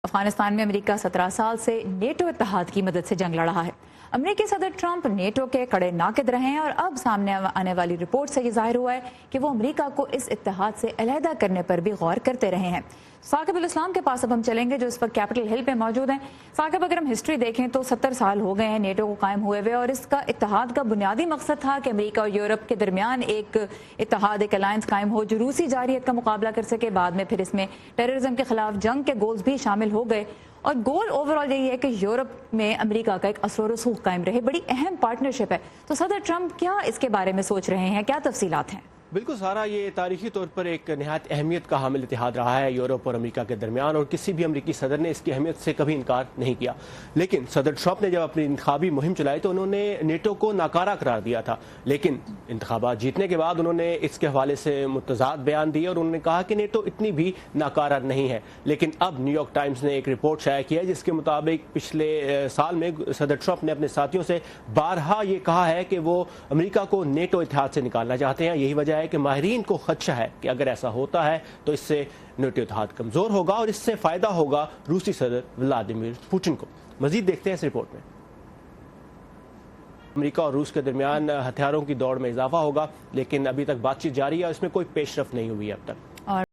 افغانستان میں امریکہ 17 سال سے نیٹو اتحاد کی مدد سے جنگ لڑ رہا ہے۔ امریکی صدر ٹرمپ نیٹو کے کڑے ناقد رہے ہیں اور اب سامنے آنے والی رپورٹ سے یہ ظاہر ہوا ہے کہ وہ امریکہ کو اس اتحاد سے علیحدہ کرنے پر بھی غور کرتے رہے ہیں۔ ثاقب الاسلام کے پاس اب ہم چلیں گے جو اس وقت کیپٹل ہل پہ موجود ہیں۔ ثاقب، اگر ہم ہسٹری دیکھیں تو 70 سال ہو گئے ہیں نیٹو کو قائم ہوئے ہوئے، اور اس کا اتحاد کا بنیادی مقصد تھا کہ امریکہ اور یورپ کے درمیان ایک اتحاد، ایک الائنس قائم ہو جو روسی جارحیت کا مقابلہ کر سکے۔ بعد میں پھر اس میں ٹیررزم کے خلاف جنگ کے گولز بھی شامل ہو گئے، اور گول اوور آل یہی ہے کہ یورپ میں امریکہ کا ایک اثر و رسوخ قائم رہے۔ بڑی اہم پارٹنرشپ ہے، تو صدر ٹرمپ کیا اس کے بارے میں سوچ رہے ہیں؟ کیا تفصیلات ہیں؟ بالکل سارا، یہ تاریخی طور پر ایک نہایت اہمیت کا حامل اتحاد رہا ہے یورپ اور امریکہ کے درمیان، اور کسی بھی امریکی صدر نے اس کی اہمیت سے کبھی انکار نہیں کیا۔ لیکن صدر ٹرمپ نے جب اپنی انتخابی مہم چلائی تو انہوں نے نیٹو کو ناکارہ قرار دیا تھا، لیکن انتخابات جیتنے کے بعد انہوں نے اس کے حوالے سے متضاد بیان دیے اور انہوں نے کہا کہ نیٹو اتنی بھی ناکارہ نہیں ہے۔ لیکن اب نیو یارک ٹائمز نے ایک رپورٹ شائع کی ہے جس کے مطابق پچھلے سال میں صدر ٹرمپ نے اپنے ساتھیوں سے بارہا یہ کہا ہے کہ وہ امریکہ کو نیٹو اتحاد سے نکالنا چاہتے ہیں۔ یہی وجہ ہے کہ ماہرین کو خدشہ ہے کہ اگر ایسا ہوتا ہے تو اس سے نیٹو اتحاد کمزور ہوگا اور اس سے فائدہ ہوگا روسی صدر ولادیمیر پوٹن کو۔ مزید دیکھتے ہیں اس رپورٹ میں۔ امریکہ اور روس کے درمیان ہتھیاروں کی دوڑ میں اضافہ ہوگا، لیکن ابھی تک بات چیت جاری ہے اور اس میں کوئی پیش رفت نہیں ہوئی ہے اب تک۔